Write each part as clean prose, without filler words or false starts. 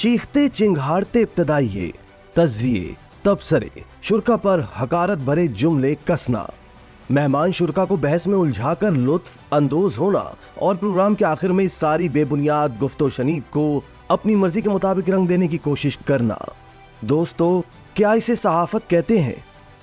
चीखते चिंघाड़ते इब्तदाइये, तज़्ज़िये, तबसरे, शुरका पर हकारत भरे जुमले कसना, मेहमान शुरका को बहस में उलझाकर लुत्फ अंदोज होना और प्रोग्राम के आखिर में इस सारी बेबुनियाद गुफ्तो शनीद को अपनी मर्जी के मुताबिक रंग देने की कोशिश करना। दोस्तों, क्या इसे सहाफत कहते हैं?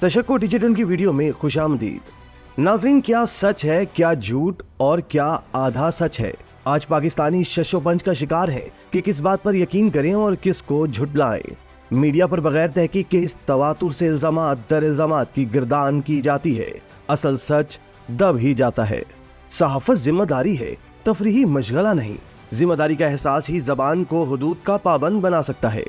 तशक्कुर डिजिटल की वीडियो में खुशामदीद। नाज़रीन, क्या सच है, क्या झूठ और क्या आधा सच है? आज पाकिस्तानी शशोपंच का शिकार है कि किस बात पर यकीन करें और किस को झुठलाएं। मीडिया पर बगैर तहकीक के इस तवातुर से इल्जामात दर इल्जामात की गिरदान की जाती है, असल सच दब ही जाता है। सहाफत जिम्मेदारी है, तफरीही मशगला नहीं। जिम्मेदारी का एहसास ही ज़बान को हुदूद का पाबंद बना सकता है।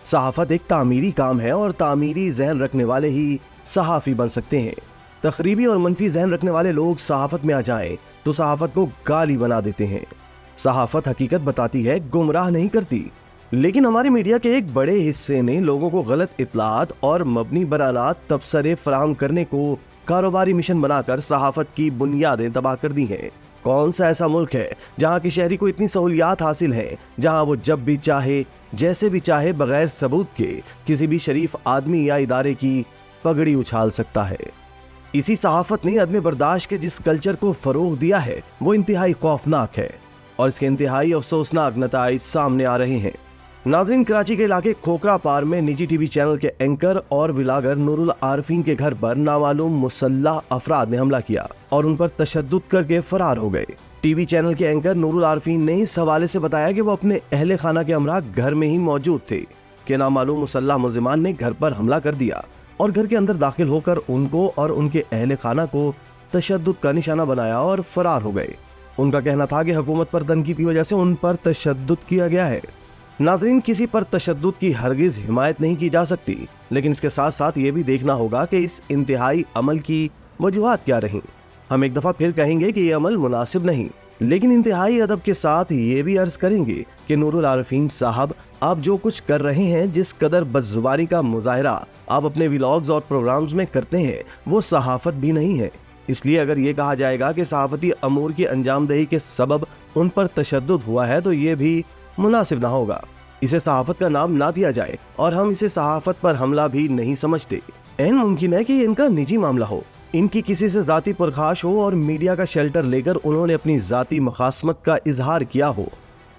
सहाफत एक तामीरी काम है और तामीरी जहन रखने वाले ही सहाफ़ी बन सकते हैं। तखरीबी और मनफी जहन रखने वाले लोग सहाफत में आ जाएं तो सहाफत को गाली बना देते हैं। सहाफत हकीकत बताती है, गुमराह नहीं करती। लेकिन हमारे मीडिया के एक बड़े हिस्से ने लोगों को गलत इत्तलात और मबनी बयानात तबसरे फराहम करने को कारोबारी मिशन बनाकर सहाफत की बुनियादें तबाह कर दी हैं। कौन सा ऐसा मुल्क है जहाँ के शहरी को इतनी सहूलियात हासिल हैं, जहाँ वो जब भी चाहे जैसे भी चाहे बगैर सबूत के किसी भी शरीफ आदमी या इदारे की पगड़ी उछाल सकता है? इसी सहाफत ने अदम बर्दाश्त के जिस कल्चर को फरोग दिया है वो इंतहाई खौफनाक है और इसके इंतहाई अफसोसनाक नताइज सामने आ रहे हैं। नाज़रीन, कराची के इलाके खोखरा पार में निजी टीवी चैनल के एंकर और विलागर नूरुल आरफीन के घर पर नामालूम मुसल्लह अफराद ने हमला किया और उन पर तशद्दुद करके फरार हो गए। टीवी चैनल के एंकर नूरुल आरफीन ने इस हवाले से बताया कि वो अपने अहले खाना के हमरा घर में ही मौजूद थे कि नामालूम मुसल्लह मुल्जिमान ने घर पर हमला कर दिया और घर के अंदर दाखिल होकर उनको और उनके अहले खाना को तशद्दुद का निशाना बनाया और फरार हो गए। उनका कहना था कि हुकूमत पर तनकीद की वजह से उन पर तशद्दुद किया गया है। नाज़रीन, किसी पर तशद्दुद की हरगिज़ हिमायत नहीं की जा सकती, लेकिन इसके साथ साथ ये भी देखना होगा कि इस इंतहाई अमल की वजूहात क्या रहीं। हम एक दफ़ा फिर कहेंगे कि ये अमल मुनासिब नहीं, लेकिन इंतहाई अदब के साथ ये भी अर्ज़ करेंगे कि नूरुल आरफीन साहब, आप जो कुछ कर रहे हैं, जिस कदर बदज़ुबानी का मुज़ाहिरा आप अपने व्लॉग्स और प्रोग्राम्स में करते हैं, वो सहाफ़त भी नहीं है। इसलिए अगर ये कहा जाएगा कि सहाफ़ती अमूर की अंजामदही के सबब उन पर तशद्दुद हुआ है तो ये भी मुनासिब ना होगा। इसे सहाफत का नाम ना दिया जाए और हम इसे सहाफत पर हमला भी नहीं समझते। ऐन मुमकिन है कि इनका निजी मामला हो, इनकी किसी से जाती पुरखाश हो और मीडिया का शेल्टर लेकर उन्होंने अपनी जाती मखासमत का इजहार किया हो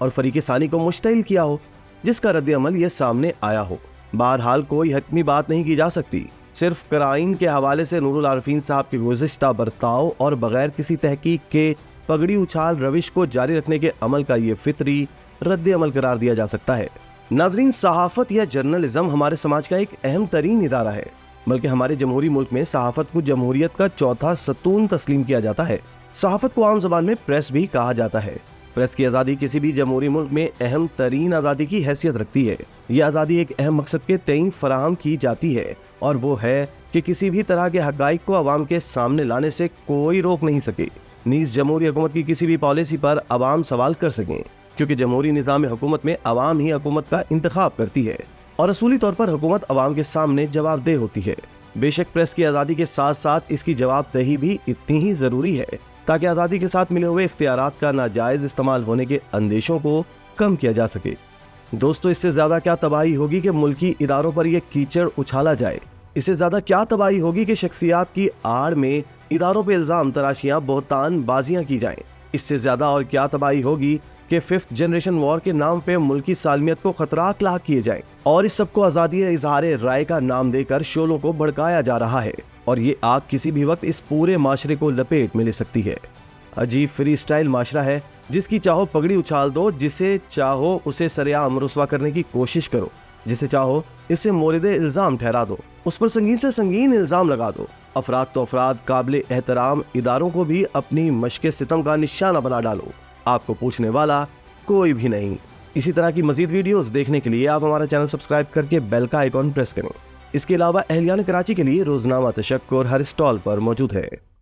और फरीक सानी को मुश्तइल किया हो, जिसका रद्द अमल ये सामने आया हो। बहरहाल कोई हतमी बात नहीं की जा सकती। सिर्फ कराइन के हवाले से नूरुल आरफीन साहब के गुज़िश्ता बर्ताव और बगैर किसी तहकीक के पगड़ी उछाल रविश को जारी रखने के अमल का ये फितरी रद्द अमल करार दिया जा सकता है। नाज़रीन, सहाफत या जर्नलिज्म हमारे समाज का एक अहम तरीन इदारा है, बल्कि हमारे जमहूरी मुल्क में सहाफत को जमहूरियत का चौथा सतून तस्लीम किया जाता है। सहाफत को आम ज़बान में प्रेस भी कहा जाता है। प्रेस की आज़ादी किसी भी जमहूरी मुल्क में अहम तरीन आज़ादी की हैसियत रखती है। यह आज़ादी एक अहम मकसद के तईन फराहम की जाती है और वो है कि किसी भी तरह के हक़ाइक़ को अवाम के सामने लाने से कोई रोक नहीं सके। नीज़ जमहूरी हुकूमत की किसी भी पॉलिसी पर अवाम सवाल कर सकें, क्योंकि जमहूरी निज़ाम हुकूमत में अवाम ही हुकूमत का इंतखाब करती है और असूली तौर पर हुकूमत अवाम के सामने जवाबदेह होती है। बेशक प्रेस की आज़ादी के साथ साथ इसकी जवाबदेही भी इतनी ही ज़रूरी है ताकि आज़ादी के साथ मिले हुए इख्तियारात का नाजायज़ इस्तेमाल होने के अंदेशों को कम किया जा सके। दोस्तों, इससे ज़्यादा क्या तबाही होगी कि मुल्की इदारों पर यह कीचड़ उछाला जाए। इससे ज़्यादा क्या तबाही होगी कि शख्सियात की आड़ में इदारों पर इल्ज़ाम तराशियाँ बहतान बाजियाँ की जाएँ। इससे ज़्यादा और क्या तबाही होगी कि 5th जनरेशन वॉर के नाम पे मुल्की सालमियत को खतराक लाक किए जाएं और इस सबको आज़ादी इजहार राय का नाम देकर शोलों को भड़काया जा रहा है और ये आग किसी भी वक्त इस पूरे माशरे को लपेट में ले सकती है। अजीब फ्री स्टाइल माशरा है, जिसकी चाहो पगड़ी उछाल दो, जिसे चाहो उसे सरेआम रुस्वा करने की कोशिश करो, जिसे चाहो इसे मोरिद इल्ज़ाम ठहरा दो, उस पर संगीन से संगीन इल्ज़ाम लगा दो। अफराद तो अफराद, काबिल एहतराम इदारों को भी अपनी मशक़ सितम का निशाना बना डालो, आपको पूछने वाला कोई भी नहीं। इसी तरह की मज़ीद वीडियोस देखने के लिए आप हमारा चैनल सब्सक्राइब करके बेल का आइकॉन प्रेस करें। इसके अलावा अहलियान कराची के लिए रोज़नामा तशक्कुर हर स्टॉल पर मौजूद है।